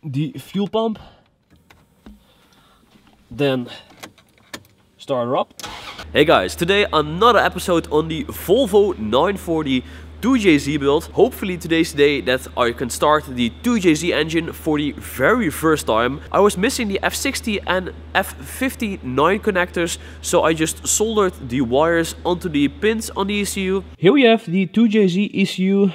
the fuel pump, then start her up. Hey guys, today another episode on the Volvo 940 2JZ build. Hopefully today's the day that I can start the 2JZ engine for the very first time. I was missing the F60 and F59 connectors, so I just soldered the wires onto the pins on the ECU. Here we have the 2JZ ECU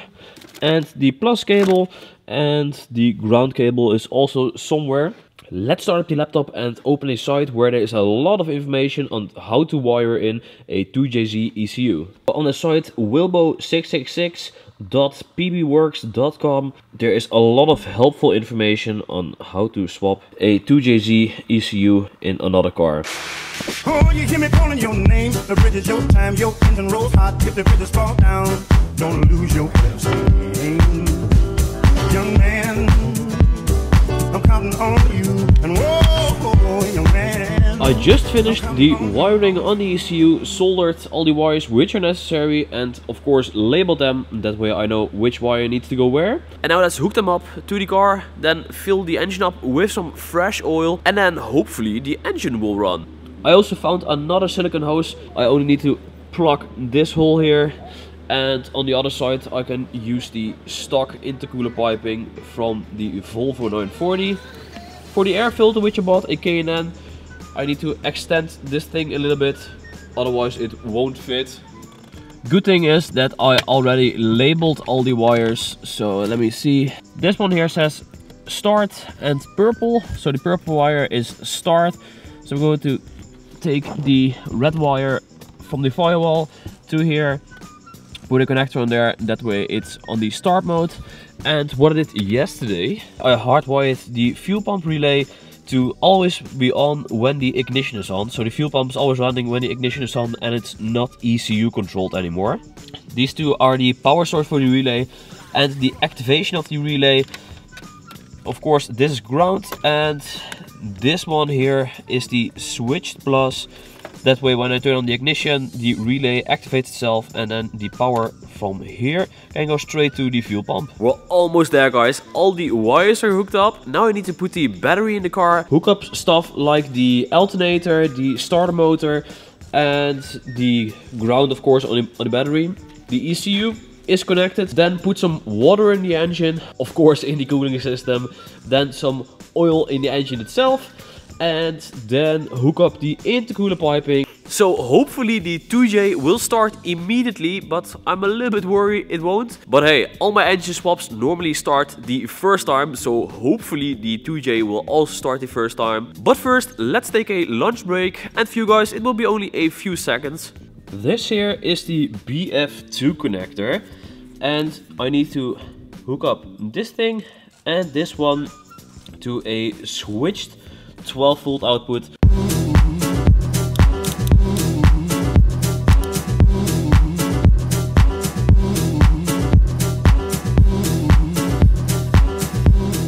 and the plus cable, and the ground cable is also somewhere. Let's start up the laptop and open a site where there is a lot of information on how to wire in a 2JZ ECU. On the site wilbo666.pbworks.com there is a lot of helpful information on how to swap a 2JZ ECU in another car. Oh, you hear me calling your name. The bridge is your time, your engine rolls hot. If the bridges fall down, don't lose your aim. Young man, I'm counting on you. And whoa, young man. I just finished the wiring on the ECU, soldered all the wires which are necessary, and of course labeled them. That way I know which wire needs to go where. And now let's hook them up to the car, then fill the engine up with some fresh oil, and then hopefully the engine will run. I also found another silicone hose. I only need to plug this hole here, and on the other side I can use the stock intercooler piping from the Volvo 940. For the air filter which I bought, a K&N, I need to extend this thing a little bit, otherwise it won't fit. Good thing is that I already labeled all the wires, so let me see. This one here says start and purple, so the purple wire is start. So I'm going to take the red wire from the firewall to here, put a connector on there, that way it's on the start mode. And what I did yesterday, I hardwired the fuel pump relay to always be on when the ignition is on. So the fuel pump is always running when the ignition is on, and it's not ECU controlled anymore. These two are the power source for the relay and the activation of the relay. Of course this is ground, and this one here is the switched plus. That way when I turn on the ignition, the relay activates itself, and then the power from here can go straight to the fuel pump. We're almost there guys, all the wires are hooked up. Now I need to put the battery in the car, hook up stuff like the alternator, the starter motor, and the ground of course on the battery. The ECU is connected, then put some water in the engine, of course in the cooling system, then some oil in the engine itself, and then hook up the intercooler piping. So hopefully the 2J will start immediately, but I'm a little bit worried it won't. But hey, all my engine swaps normally start the first time, so hopefully the 2J will also start the first time. But first, let's take a lunch break, and for you guys it will be only a few seconds. This here is the BF2 connector, and I need to hook up this thing and this one to a switched 12 volt output.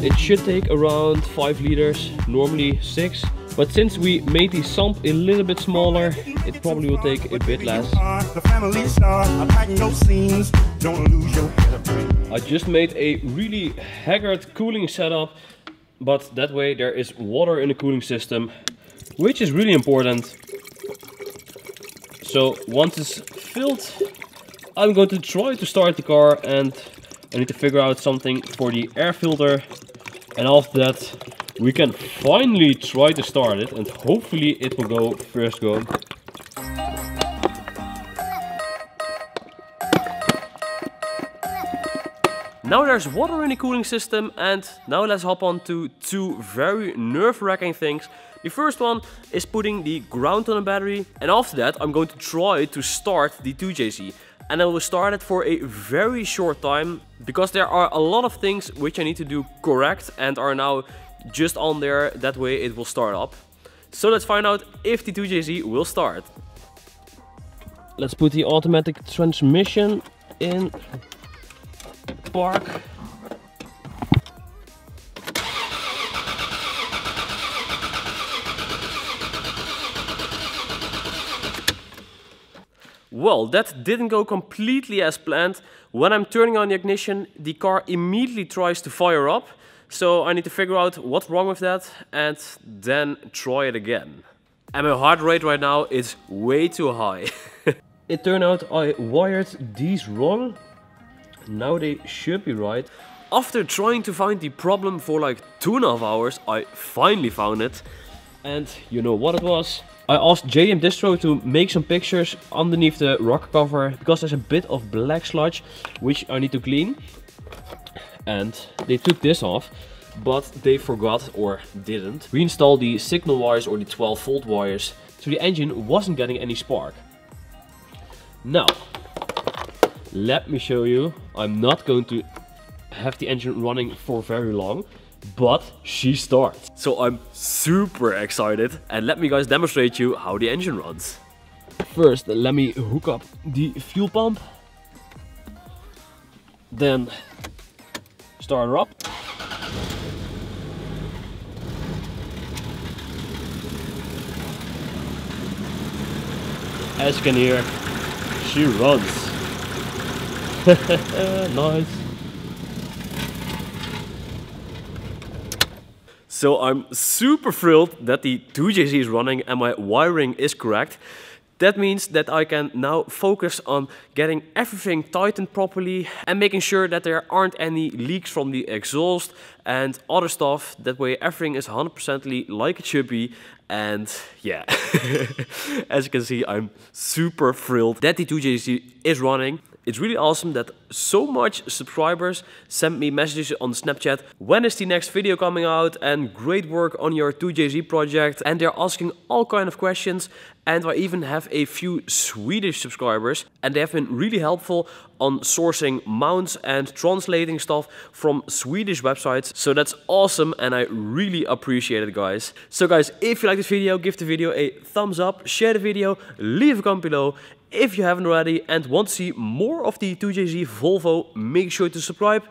It should take around 5 liters, normally 6. But since we made the sump a little bit smaller, it probably will take a bit less. I just made a really haggard cooling setup, but that way there is water in the cooling system, which is really important. So once it's filled, I'm going to try to start the car, and I need to figure out something for the air filter. And after that, we can finally try to start it, and hopefully it will go first go. Now there's water in the cooling system, and now let's hop on to two very nerve-wracking things. The first one is putting the ground on the battery, and after that I'm going to try to start the 2JZ. And I will start it for a very short time, because there are a lot of things which I need to do correct and are now just on there, that way it will start up. So let's find out if the 2JZ will start. Let's put the automatic transmission in park. Well, that didn't go completely as planned. When I'm turning on the ignition, the car immediately tries to fire up. So I need to figure out what's wrong with that and then try it again. And my heart rate right now is way too high. It turned out I wired these wrong. Now they should be right. After trying to find the problem for like 2.5 hours, I finally found it. And you know what it was? I asked JDM Distro to make some pictures underneath the rocker cover because there's a bit of black sludge which I need to clean. And they took this off, but they forgot or didn't reinstall the signal wires or the 12-volt wires, so the engine wasn't getting any spark. Now, let me show you. I'm not going to have the engine running for very long, but she starts. So I'm super excited, and let me guys demonstrate you how the engine runs. First, let me hook up the fuel pump. Then start her up. As you can hear, she runs. Nice. So I'm super thrilled that the 2JZ is running and my wiring is correct. That means that I can now focus on getting everything tightened properly and making sure that there aren't any leaks from the exhaust and other stuff. That way everything is 100% like it should be. And yeah, as you can see, I'm super thrilled that the 2JZ is running. It's really awesome that so much subscribers send me messages on Snapchat. When is the next video coming out? And great work on your 2JZ project. And they're asking all kind of questions. And I even have a few Swedish subscribers. And they have been really helpful on sourcing mounts and translating stuff from Swedish websites. So that's awesome and I really appreciate it, guys. So guys, if you like this video, give the video a thumbs up, share the video, leave a comment below. If you haven't already and want to see more of the 2JZ Volvo, make sure to subscribe.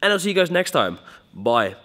And I'll see you guys next time. Bye.